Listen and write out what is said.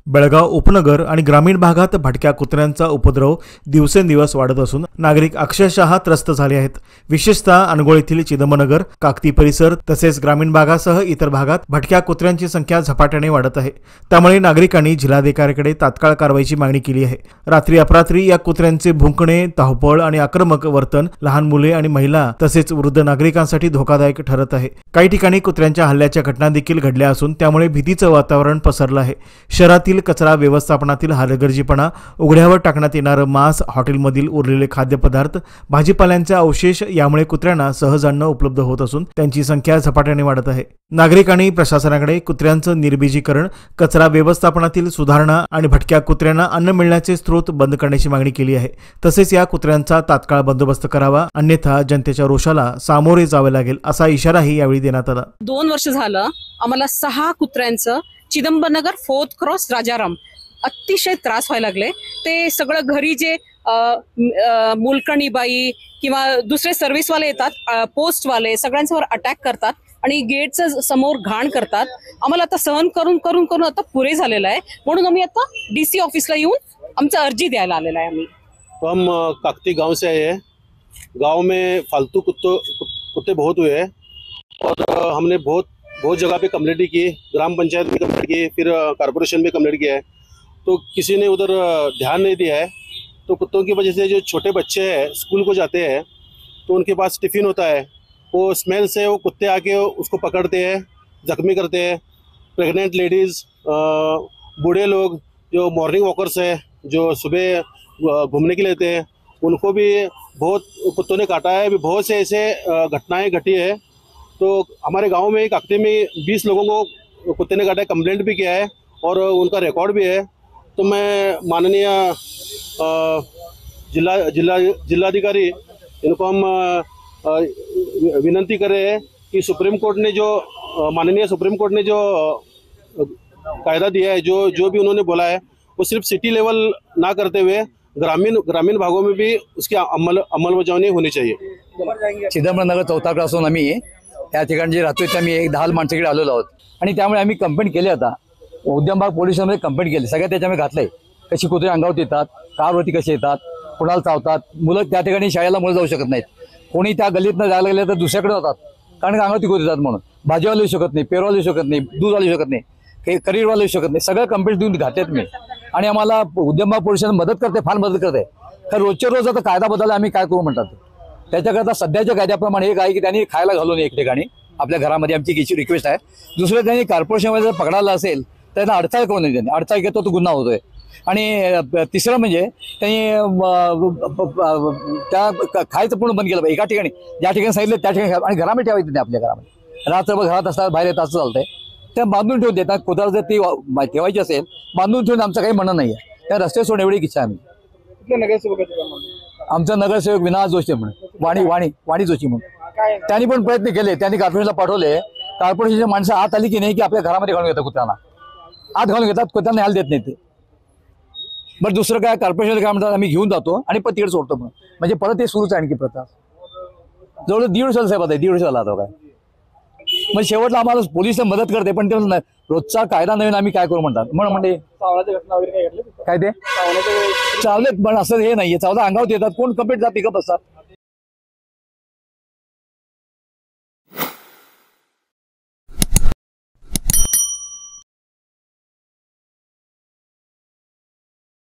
बेळगाव उपनगर आणि ग्रामीण भागात भटक्या कुत्र्यांचा उपद्रव दिवसेंदिवस वाढत असून नागरिक अक्षरशः त्रस्त झाले आहेत। विशेषतः अनगोळ येथील चिदंबनगर, काकती परिसर तसेच ग्रामीण भागासह इतर भागात भटक्या कुत्र्यांची संख्या झपाट्याने वाढत आहे। त्यामुळे नागरिकांनी जिल्हाधिकाऱ्यांकडे तात्काळ कारवाईची मागणी केली आहे। रात्री अपरात्री या कुत्र्यांचे भुंकणे, धावपळ आणि आक्रमक वर्तन लहान मुले आणि महिला तसेच वृद्ध नागरिकांसाठी धोकादायक ठरत आहे। काही ठिकाणी कुत्र्यांच्या हल्ल्याच्या घटना देखील घडल्या असून त्यामुळे भीतीचं वातावरण पसरलं आहे। शहरातील कचरा व्यवस्थापनातील हलगर्जीपणा, उघड्यावर टाकण्यात येणारं मांस, हॉटेलमधील उरलेले खाद्यपदार्थ, भाजीपाल्यांचे अवशेष यामुळे कुत्र्यांना सहज अन्न उपलब्ध होत असून त्यांची संख्या झपाट्याने वाढत आहे। नागरिकांनी प्रशासनाकडे कुत्र्यांचं निर्बीजीकरण, कचरा व्यवस्थापनातील सुधारणा आणि भटक्या कुत्र्यांना अन्न मिळण्याचे स्रोत बंद करण्याची मागणी केली आहे। तसेच या कुत्र्यांचा तात्काळ बंदोबस्त करावा, अन्यथा जनतेच्या रोषाला सामोरे जावे लागेल असा इशाराही यावेळी देण्यात आला। 2 वर्ष झालं आम्हाला 6 कुत्र्यांचं चिदंबनगर 4th क्रॉस राजाराम अतिशय त्रास व्हायला लागले। ते सगळं घरी जे मुलकणीबाई किंवा दुसरे सर्व्हिसवाले येतात, पोस्टवाले सगळ्यांच्यावर अटॅक करतात आणि गेटच्या समोर घाण करतात। आम्हाला आता सहन करून करून करून आता पुरे झालेलं आहे, म्हणून आम्ही आता डीसी ऑफिसला येऊन आमचा अर्जी द्यायला आलेला आहे। आम्ही हम काकती गांव से आए हैं। गांव में फालतू कुत्ते बहुत हुए हैं और हमने बहुत जगह पे कंप्लेंट की, ग्राम पंचायत में कंप्लेंट की, फिर कॉर्पोरेशन में कंप्लेंट किया है, तो किसी ने उधर ध्यान नहीं दिया है। तो कुत्तों की वजह से जो छोटे बच्चे हैं स्कूल को जाते हैं तो उनके पास टिफ़िन होता है, वो स्मेल से वो कुत्ते आके उसको पकड़ते हैं, जख्मी करते हैं। प्रेग्नेंट लेडीज़, बूढ़े लोग जो मॉर्निंग वॉकर्स हैं जो सुबह घूमने के लिए लेते हैं, उनको भी बहुत कुत्तों ने काटा है। बहुत से ऐसे घटनाएं घटी है। तो हमारे गांव में काकती में 20 लोगों को कुत्ते ने काटा है, कंप्लेंट भी किया है और उनका रिकॉर्ड भी है। तो मैं माननीय जिलाधिकारी इनको हम विनंती कर रहे हैं कि माननीय सुप्रीम कोर्ट ने जो कायदा दिया है, जो भी उन्होंने बोला है, वो सिर्फ सिटी लेवल ना करते हुए ग्रामीण भागों में भी उसकी अंमलबजावणी होनी चाहिए। चिदंबरनगर 4था क्रॉसहून आम्ही त्या ठिकाणी जे राहतोय आम्ही 10 माणसाकडे आलेलो आहोत आणि त्यामुळे आम्ही कंप्लेंट केली। आता उद्यमबाग पोलिसांमध्ये कंप्लेंट केली, सगळ्या त्याच्यामध्ये घातलंय। कशी कुत्रे अंगावर येतात, कारवरती कसे येतात, कुणाला चावतात, मुलं त्या ठिकाणी शाळेला मुलं जाऊ शकत नाहीत, कोणी त्या गल्लीतनं जायला गेले तर दुसऱ्याकडे जातात कारण अंगावरती कुत्रे येतात म्हणून। भाजीवाले येऊ शकत नाही, पेरवाले येऊ शकत नाही, दूधवाले येऊ शकत नाही, काही करिअरवाले येऊ शकत नाही, सगळं कंप्लेंट देऊन घातलेत मी। आणि आम्हाला उद्यमबाग पोलिसांना मदत करते, फार मदत करते। तर रोजच्या रोज आता कायदा बदलला, आम्ही काय करू म्हणतात त्याच्याकरता सध्याच्या कायद्याप्रमाणे एक आहे की त्यांनी खायला घालून एक ठिकाणी आपल्या घरामध्ये आमची रिक्वेस्ट आहे। दुसरं त्यांनी कॉर्पोरेशनमध्ये जर पकडायला असेल त्यांना अडथळा करून नाही, त्यांनी अडथळा घेतो तो गुन्हा होतोय। आणि तिसरं म्हणजे त्यांनी त्या खायचं पूर्ण बंद केलं पाहिजे। एका ठिकाणी ज्या ठिकाणी सांगितलं त्या ठिकाणी आणि घरामध्ये ठेवायचं नाही, आपल्या घरामध्ये रात्रभर घरात असतात, बाहेर येतात असं चालतंय। त्या बांधून ठेवून देतात, कुत्रा जर ती ठेवायची असेल बांधून ठेवून आमचं काही म्हणणं नाही आहे। त्या रस्ते सोडून एवढी इच्छा आम्ही। आमचा नगरसेवक विनायक जोशी म्हणून वाणी जोशी म्हणून त्यांनी पण प्रयत्न केले, त्यांनी कॉर्पोरेशनला पाठवले। कॉर्पोरेशनची माणसं आत आली की नाही की आपल्या घरामध्ये घालून घेतात, कुत्र्यांना आत घालून घेतात, कुत्र्यांना हाल देत नाही ते। बरं दुसरं काय, कॉर्पोरेशन काय म्हणतात, आम्ही घेऊन जातो आणि पण तिकडे सोडतो म्हणजे परत ते सुरूच आहे आणखी प्रथा। जवळ 1.5 वर्ष साहेब आता 1.5 वर्ष झाला आता काय, म्हणजे शेवटला आम्हाला पोलिस मदत करते पण ते रोजचा कायदा नवीन आम्ही काय करू म्हणतात। म्हणजे काय ते चावलेत पण असं हे नाहीये, चावला अंगावर येतात, कोण कंप्लेंट जाते का बसतात।